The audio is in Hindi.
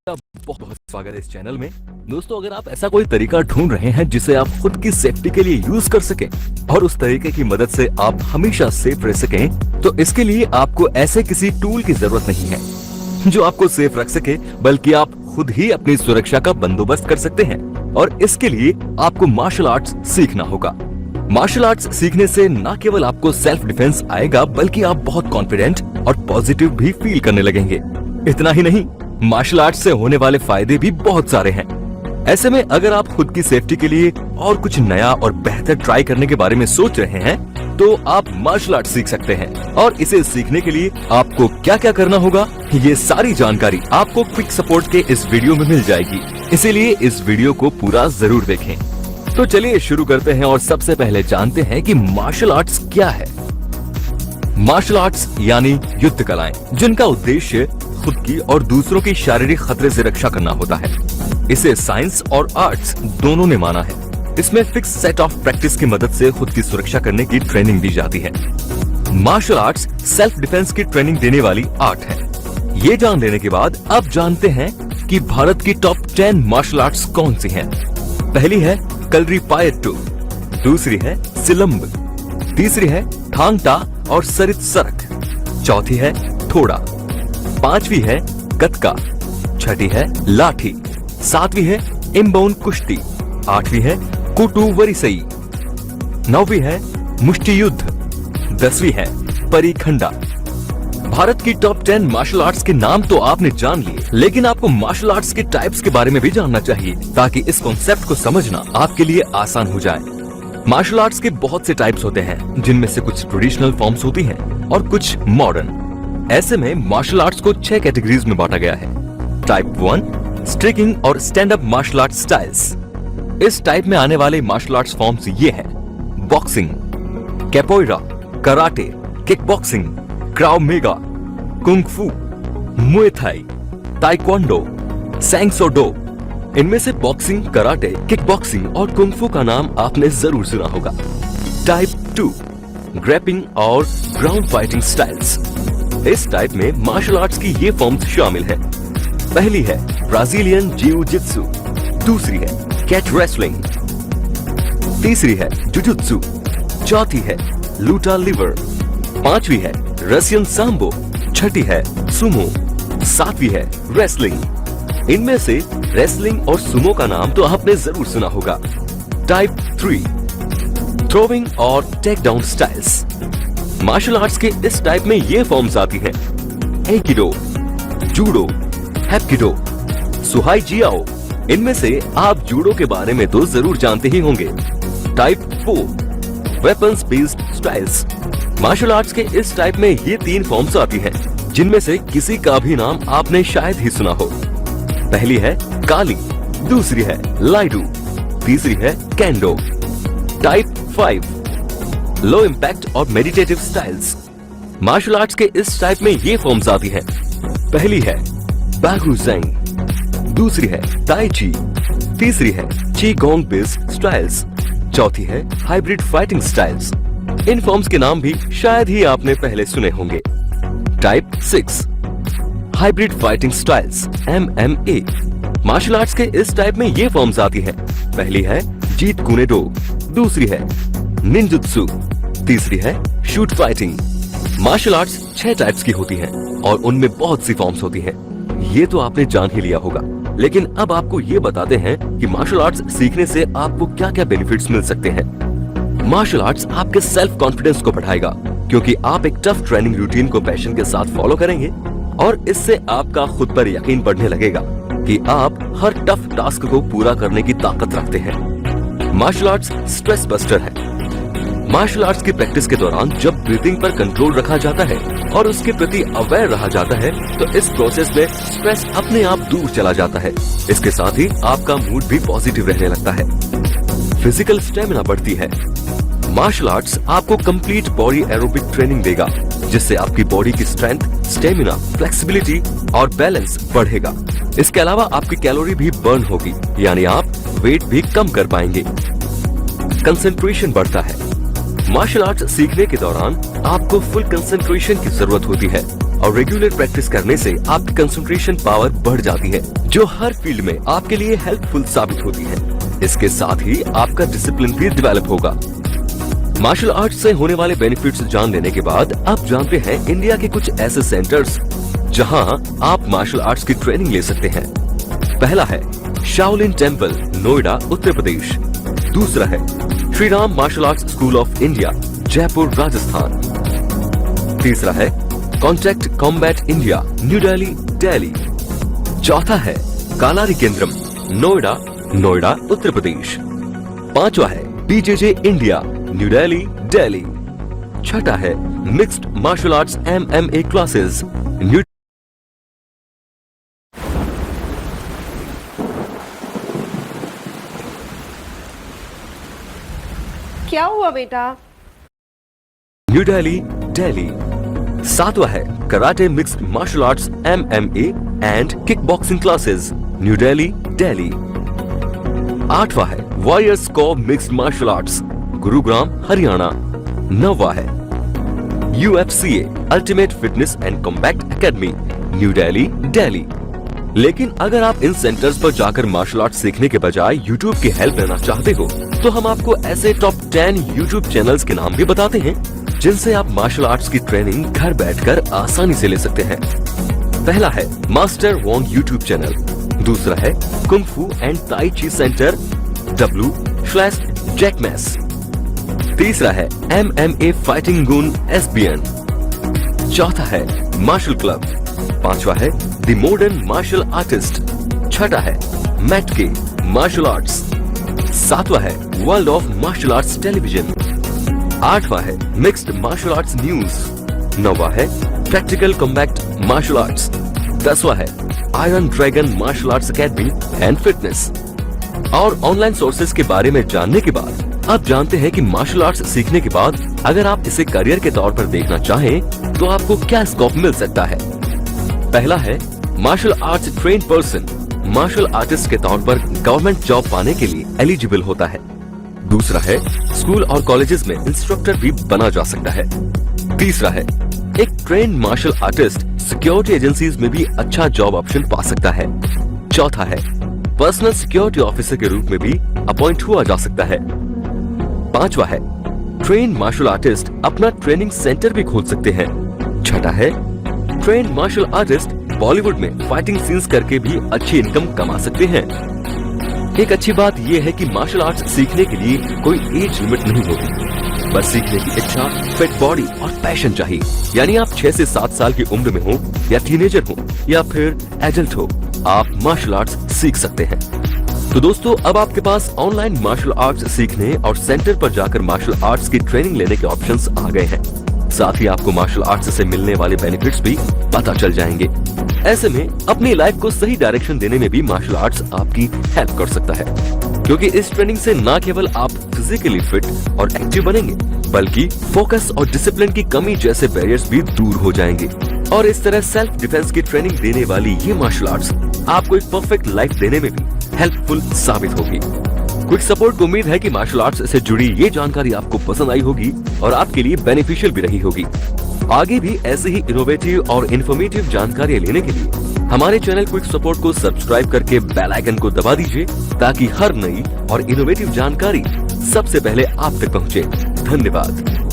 बहुत बहुत स्वागत है इस चैनल में। दोस्तों, अगर आप ऐसा कोई तरीका ढूंढ रहे हैं जिसे आप खुद की सेफ्टी के लिए यूज कर सकें और उस तरीके की मदद से आप हमेशा सेफ रह सकें, तो इसके लिए आपको ऐसे किसी टूल की जरूरत नहीं है जो आपको सेफ रख सके, बल्कि आप खुद ही अपनी सुरक्षा का बंदोबस्त कर सकते हैं। और इसके लिए आपको मार्शल आर्ट्स सीखना होगा। मार्शल आर्ट्स सीखने से न केवल आपको सेल्फ डिफेंस आएगा, बल्कि आप बहुत कॉन्फिडेंट और पॉजिटिव भी फील करने लगेंगे। इतना ही नहीं, मार्शल आर्ट्स से होने वाले फायदे भी बहुत सारे हैं। ऐसे में अगर आप खुद की सेफ्टी के लिए और कुछ नया और बेहतर ट्राई करने के बारे में सोच रहे हैं, तो आप मार्शल आर्ट सीख सकते हैं। और इसे सीखने के लिए आपको क्या क्या करना होगा, ये सारी जानकारी आपको क्विक सपोर्ट के इस वीडियो में मिल जाएगी। इसीलिए इस वीडियो को पूरा जरूर देखें। तो चलिए शुरू करते हैं और सबसे पहले जानते हैं कि मार्शल आर्ट्स क्या है। मार्शल आर्ट्स यानी युद्ध कलाएं, जिनका उद्देश्य खुद की और दूसरों की शारीरिक खतरे से रक्षा करना होता है। इसे साइंस और आर्ट्स दोनों ने माना है। इसमें फिक्स सेट ऑफ प्रैक्टिस की मदद से खुद की सुरक्षा करने की ट्रेनिंग दी जाती है। मार्शल आर्ट्स सेल्फ डिफेंस की ट्रेनिंग देने वाली आर्ट है। ये जान लेने के बाद अब जानते हैं कि भारत की टॉप 10 मार्शल आर्ट्स कौन सी हैं। पहली है कलरीपायट्टू, दूसरी है सिलंब, तीसरी है थांग टा और सरित सरक, चौथी है थोड़ा, पांचवी है गतका, छठी है लाठी, सातवीं है इम्बोन कुश्ती, आठवीं है कुटू वरिसई, नौवीं है मुष्टि युद्ध, 10वीं है परिखंडा। भारत की टॉप 10 मार्शल आर्ट्स के नाम तो आपने जान लिए, लेकिन आपको मार्शल आर्ट्स के टाइप्स के बारे में भी जानना चाहिए, ताकि इस कॉन्सेप्ट को समझना आपके लिए आसान हो जाए। मार्शल आर्ट्स के बहुत से टाइप्स होते हैं, जिनमें से कुछ ट्रेडिशनल फॉर्म्स होती हैं और कुछ मॉडर्न। ऐसे में मार्शल आर्ट्स को 6 कैटेगरीज में बांटा गया है। टाइप 1 स्ट्रिकिंग और stand up martial arts styles. इस टाइप में आने वाले मार्शल आर्ट्स फॉर्म्स ये हैं: boxing, capoeira, karate, kick boxing, Krav Maga, kung fu, Muay Thai, taekwondo, sang soo do. इनमें से बॉक्सिंग, कराटे, किक बॉक्सिंग और कुंग फू का नाम आपने जरूर सुना होगा। टाइप 2 ग्रैप्लिंग और ग्राउंड फाइटिंग स्टाइल्स। इस टाइप में मार्शल आर्ट्स की ये फॉर्म्स शामिल हैं। पहली है ब्राजीलियन जिउ जित्सु, दूसरी है कैट रेसलिंग, तीसरी है जुजुत्सु, चौथी है लूटा लिवर, पांचवी है रशियन सांबो, छठी है सुमो, सातवीं है रेसलिंग। इनमें से रेसलिंग और सुमो का नाम तो आपने जरूर सुना होगा। टाइप 3 थ्रोइंग और take down styles. Martial arts के इस टाइप में ये फॉर्म्स आती हैं: एकिडो, जूडो, हैप्किडो, सुहाई जियाओ। इनमें से आप जूडो के बारे में तो जरूर जानते ही होंगे। Type 4 weapons based styles. Martial arts के इस टाइप में ये 3 फॉर्म्स आती हैं, जिनमें से किसी का भी नाम आपने शायद ही सुना हो। पहली है काली, दूसरी है लाइडू, तीसरी है कैंडो। टाइप 5 लो इम्पैक्ट और मेडिटेटिव स्टाइल्स। मार्शल आर्ट्स के इस टाइप में ये फॉर्म्स आती हैं। पहली है बागुजेंग, दूसरी है ताई ची, तीसरी है चीगोंग बेस्ड स्टाइल्स, चौथी है हाइब्रिड फाइटिंग स्टाइल्स। इन फॉर्म्स के नाम भी शायद ही आपने पहले सुने होंगे। Type 6 hybrid fighting styles MMA। Martial arts के इस टाइप में ये फॉर्म्स आती हैं। पहली है जीत कुनेडो, दूसरी है निंजुत्सु, तीसरी है shoot fighting. Martial arts 6 types की होती हैं और उनमें बहुत सी फॉर्म्स होती हैं। ये तो आपने जान ही लिया होगा, लेकिन अब आपको ये बताते हैं कि मार्शल आर्ट्स सीखने से आपको क्या क्या बेनिफिट्स मिल सकते हैं। मार्शल आर्ट्स आपके सेल्फ कॉन्फिडेंस को बढ़ाएगा, क्योंकि आप एक टफ ट्रेनिंग रूटीन को पैशन के साथ फॉलो करेंगे और इससे आपका खुद पर यकीन बढ़ने लगेगा कि आप हर टफ टास्क को पूरा करने की ताकत रखते हैं। मार्शल आर्ट्स स्ट्रेस बस्टर है। मार्शल आर्ट्स की प्रैक्टिस के दौरान जब ब्रीथिंग पर कंट्रोल रखा जाता है और उसके प्रति अवेयर रहा जाता है, तो इस प्रोसेस में स्ट्रेस अपने आप दूर चला जाता है। इसके साथ ही आपका मूड भी पॉजिटिव रहने लगता है। फिजिकल स्टेमिना बढ़ती है। मार्शल आर्ट्स आपको कंप्लीट बॉडी एरोबिक ट्रेनिंग देगा, जिससे आपकी बॉडी की स्ट्रेंथ, स्टेमिना, फ्लेक्सिबिलिटी और बैलेंस बढ़ेगा। इसके अलावा आपकी कैलोरी भी बर्न होगी, यानी आप वेट भी कम कर पाएंगे। कंसंट्रेशन बढ़ता है। मार्शल आर्ट्स सीखने के दौरान आपको फुल कंसंट्रेशन की जरूरत होती है। और रेगुलर प्रैक्टिस करने से आपकी कंसंट्रेशन पावर बढ़ जाती है, जो हर फील्ड में आपके लिए हेल्पफुल साबित होती है। इसके साथ ही आपका डिसिप्लिन भी डेवलप होगा। मार्शल आर्ट्स से होने वाले बेनिफिट्स जान लेने के बाद आप जानते हैं इंडिया के कुछ ऐसे सेंटर्स जहां आप मार्शल आर्ट्स की ट्रेनिंग ले सकते हैं। पहला है शाओलिन टेम्पल, नोएडा, उत्तर प्रदेश। दूसरा है Shri Ram martial arts school of India, Jaipur, Rajasthan. तीसरा है contact combat India, New Delhi, Delhi. चौथा है कालारी केंद्रम, नोएडा, उत्तर प्रदेश। पांचवा है बीजेजे इंडिया, न्यू दिल्ली, दिल्ली। छठा है mixed martial arts MMA classes, new. क्या हुआ बेटा? न्यू दिल्ली, दिल्ली। सातवां है karate mixed martial arts MMA and kick boxing classes, New Delhi, Delhi. आठवां है warriors cove mixed martial arts, Gurugram, Haryana. नौवां है UFCA ultimate fitness and combat academy, New Delhi, Delhi. लेकिन अगर आप इन सेंटर्स पर जाकर मार्शल आर्ट सीखने के बजाय YouTube की हेल्प लेना चाहते हो, तो हम आपको ऐसे टॉप 10 YouTube चैनल्स के नाम भी बताते हैं जिनसे आप मार्शल आर्ट्स की ट्रेनिंग घर बैठकर आसानी से ले सकते हैं। पहला है मास्टर वोंग YouTube चैनल। दूसरा है कुंग फू एंड ताई ची सेंटर W/Jackmas। तीसरा है MMA फाइटिंग गुन SBN। चौथा है मार्शल क्लब। पांचवा है द मॉडर्न मार्शल आर्टिस्ट। छठा है मैट के मार्शल आर्ट्स। सातवां है world of martial arts television. आठवां है मिक्स्ड मार्शल आर्ट्स न्यूज। नौवां है प्रैक्टिकल कॉम्बैट मार्शल आर्ट्स। 10वां है iron dragon martial arts academy and fitness. और ऑनलाइन सोर्सेज के बारे में जानने के बाद आप जानते हैं कि मार्शल आर्ट्स सीखने के बाद अगर आप इसे करियर के तौर पर देखना चाहें तो आपको क्या स्कोप मिल सकता है। पहला है martial arts trained person martial artist के तौर पर गवर्नमेंट जॉब पाने के लिए एलिजिबल होता है। दूसरा है स्कूल और कॉलेजेस में इंस्ट्रक्टर भी बना जा सकता है। तीसरा है एक trained martial artist security agencies में भी अच्छा जॉब ऑप्शन पा सकता है। चौथा है पर्सनल सिक्योरिटी ऑफिसर के रूप में भी अपॉइंट हुआ जा सकता है। पांचवा है ट्रेन्ड मार्शल आर्टिस्ट अपना ट्रेनिंग सेंटर भी खोल सकते हैं। छठा है ट्रेन्ड मार्शल आर्टिस्ट बॉलीवुड में फाइटिंग सीन्स करके भी अच्छी इनकम कमा सकते हैं। एक अच्छी बात यह है कि मार्शल आर्ट्स सीखने के लिए कोई एज लिमिट नहीं होती, बस सीखने की इच्छा, फिट बॉडी और पैशन चाहिए। यानी आप 6 से 7 साल की उम्र में हो या टीनेजर हो या फिर एडल्ट हो, आप मार्शल आर्ट्स सीख सकते हैं। तो दोस्तों, अब आपके पास ऑनलाइन मार्शल आर्ट्स सीखने और सेंटर पर जाकर मार्शल आर्ट्स की ट्रेनिंग लेने के ऑप्शंस आ गए हैं। साथ ही आपको मार्शल आर्ट्स से मिलने वाले बेनिफिट्स भी पता चल जाएंगे। ऐसे में अपनी लाइफ को सही डायरेक्शन देने में भी मार्शल आर्ट्स आपकी हेल्प कर सकता है, क्योंकि इस ट्रेनिंग से न केवल आप फिजिकली फिट और एक्टिव बनेंगे, बल्कि फोकस और डिसिप्लिन की कमी जैसे बैरियर्स भी दूर हो जाएंगे। और इस तरह सेल्फ डिफेंस की ट्रेनिंग देने वाली ये मार्शल आर्ट्स आपको एक परफेक्ट लाइफ देने में भी हेल्पफुल साबित होगी। क्विक सपोर्ट को उम्मीद है कि मार्शल आर्ट्स से जुड़ी ये जानकारी आपको पसंद आई होगी और आपके लिए बेनिफिशियल भी रही होगी। आगे भी ऐसे ही इनोवेटिव और इन्फॉर्मेटिव जानकारी लेने के लिए हमारे चैनल क्विक सपोर्ट को सब्सक्राइब करके बेल आइकन को दबा दीजिए, ताकि हर नई और इनोवेटिव जानकारी सबसे पहले आप तक पहुंचे। धन्यवाद।